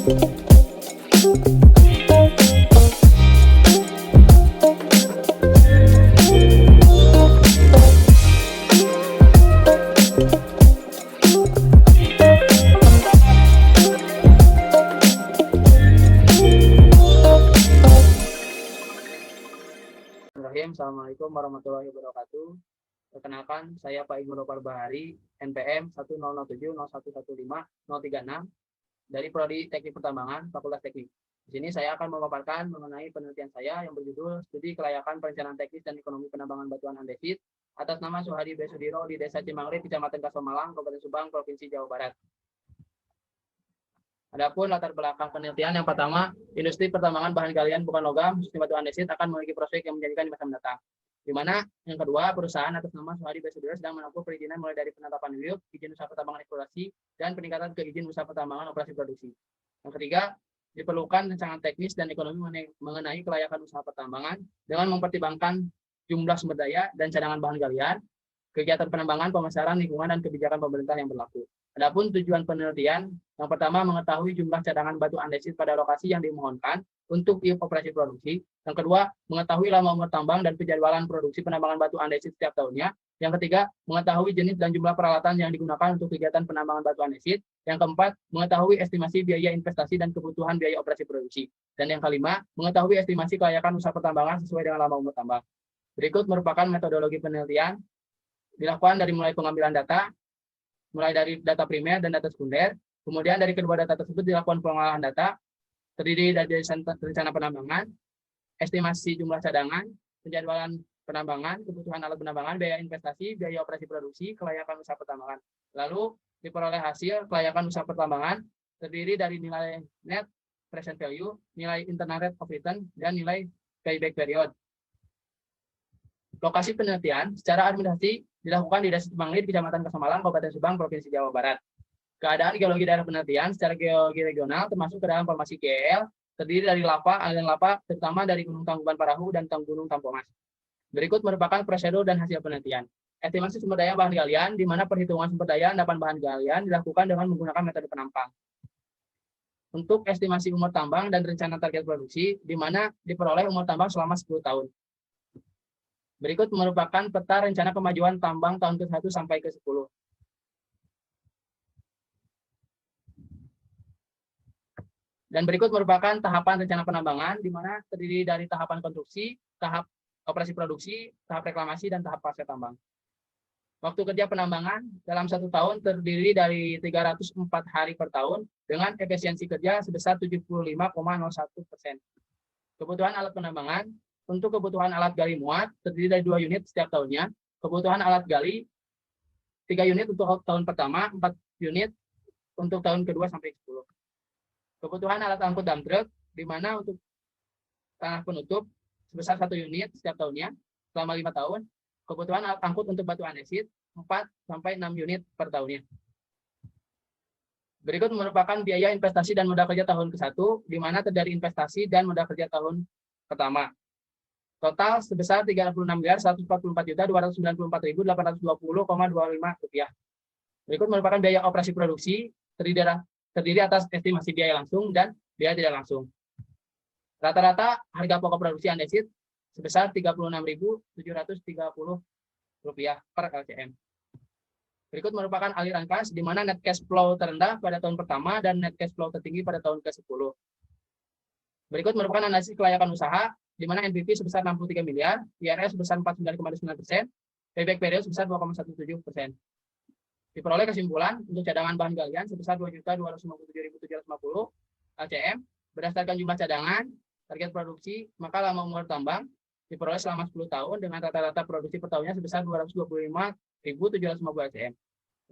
Assalamualaikum warahmatullahi wabarakatuh. Perkenalkan, saya Pak Ibnu Bahari, NPM 10701115036 dari Prodi Teknik Pertambangan, Fakultas Teknik. Di sini saya akan memaparkan mengenai penelitian saya yang berjudul Studi Kelayakan Perencanaan Teknis dan Ekonomi Penambangan Batuan Andesit atas nama Suhadi B. Sudiro di Desa Cimangrip, Kecamatan Kasomalang, Kabupaten Subang, Provinsi Jawa Barat. Adapun latar belakang penelitian yang pertama, industri pertambangan bahan galian bukan logam khususnya batu andesit akan memiliki prospek yang menjanjikan di masa mendatang. Di mana yang kedua, perusahaan atas nama Suhadi B. Sudiro sedang menempuh perizinan mulai dari penetapan WIUP, izin usaha pertambangan eksplorasi, dan peningkatan ke izin usaha pertambangan operasi produksi. Yang ketiga, diperlukan rancangan teknis dan ekonomi mengenai kelayakan usaha pertambangan dengan mempertimbangkan jumlah sumber daya dan cadangan bahan galian, kegiatan penambangan, pemasaran, lingkungan, dan kebijakan pemerintah yang berlaku. Adapun tujuan penelitian, yang pertama mengetahui jumlah cadangan batu andesit pada lokasi yang dimohonkan untuk operasi produksi. Yang kedua, mengetahui lama umur tambang dan penjadwalan produksi penambangan batu andesit setiap tahunnya. Yang ketiga, mengetahui jenis dan jumlah peralatan yang digunakan untuk kegiatan penambangan batu andesit. Yang keempat, mengetahui estimasi biaya investasi dan kebutuhan biaya operasi produksi. Dan yang kelima, mengetahui estimasi kelayakan usaha pertambangan sesuai dengan lama umur tambang. Berikut merupakan metodologi penelitian dilakukan dari mulai pengambilan data, mulai dari data primer dan data sekunder. Kemudian dari kedua data tersebut dilakukan pengolahan data, terdiri dari rencana penambangan, estimasi jumlah cadangan, penjadwalan penambangan, kebutuhan alat penambangan, biaya investasi, biaya operasi produksi, kelayakan usaha pertambangan. Lalu diperoleh hasil kelayakan usaha pertambangan terdiri dari nilai net present value, nilai internal rate of return, dan nilai payback period. Lokasi penelitian secara administrasi dilakukan di Desa Cimangrip, Kecamatan Kasomalang, Kabupaten Subang, Provinsi Jawa Barat. Keadaan geologi daerah penelitian secara geologi regional termasuk ke dalam formasi GL, terdiri dari lava, aliran lava, terutama dari Gunung Tangkuban Parahu dan Gunung Tampomas. Berikut merupakan prosedur dan hasil penelitian. Estimasi sumber daya bahan galian, di mana perhitungan sumber daya endapan bahan galian dilakukan dengan menggunakan metode penampang. Untuk estimasi umur tambang dan rencana target produksi, di mana diperoleh umur tambang selama 10 tahun. Berikut merupakan peta rencana kemajuan tambang tahun ke-1 sampai ke-10. Dan berikut merupakan tahapan rencana penambangan, di mana terdiri dari tahapan konstruksi, tahap operasi produksi, tahap reklamasi, dan tahap pasca tambang. Waktu kerja penambangan dalam 1 tahun terdiri dari 304 hari per tahun, dengan efisiensi kerja sebesar 75,01%. Kebutuhan alat penambangan, untuk kebutuhan alat gali muat terdiri dari 2 unit setiap tahunnya. Kebutuhan alat gali 3 unit untuk tahun pertama, 4 unit untuk tahun kedua sampai 10. Kebutuhan alat angkut dump truck, di mana untuk tanah penutup sebesar 1 unit setiap tahunnya selama 5 tahun. Kebutuhan alat angkut untuk batu andesit 4 sampai 6 unit per tahunnya. Berikut merupakan biaya investasi dan modal kerja tahun ke-1, di mana terdiri investasi dan modal kerja tahun pertama. Total sebesar Rp344.294.820,25. Berikut merupakan biaya operasi produksi terdiri atas estimasi biaya langsung dan biaya tidak langsung. Rata-rata harga pokok produksi andesit sebesar Rp36.730 per LCM. Berikut merupakan aliran kas, di mana net cash flow terendah pada tahun pertama dan net cash flow tertinggi pada tahun ke-10. Berikut merupakan analisis kelayakan usaha, di mana NPV sebesar 63 miliar, IRR sebesar 49,9%, payback period sebesar 2,17%. Diperoleh kesimpulan untuk cadangan bahan galian sebesar 2.257.750 LCM berdasarkan jumlah cadangan, target produksi, maka lama umur tambang diperoleh selama 10 tahun dengan rata-rata produksi per tahunnya sebesar 225.750 LCM.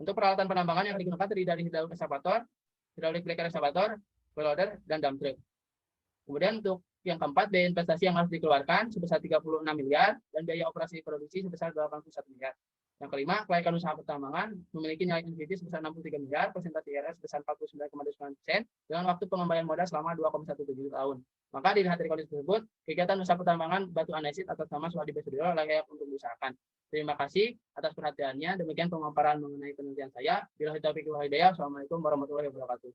Untuk peralatan penambangan yang digunakan terdiri dari hidrolik eskavator, hidrolik breaker eskavator, wheel loader, dan dump truck. Kemudian untuk yang keempat, biaya investasi yang harus dikeluarkan sebesar 36 miliar dan biaya operasi produksi sebesar 81 miliar. Yang kelima, kelayakan usaha pertambangan memiliki nilai NPV sebesar 63 miliar, persentase IRR sebesar 49,29%, dengan waktu pengembalian modal selama 2,17 tahun. Maka dilihat dari kondisi tersebut, kegiatan usaha pertambangan batu andesit atas nama Suhadi B. Sudiro layak untuk diusahakan. Terima kasih atas perhatiannya. Demikian pemaparan mengenai penelitian saya. Billahi taufiq wal hidayah. Assalamualaikum warahmatullahi wabarakatuh.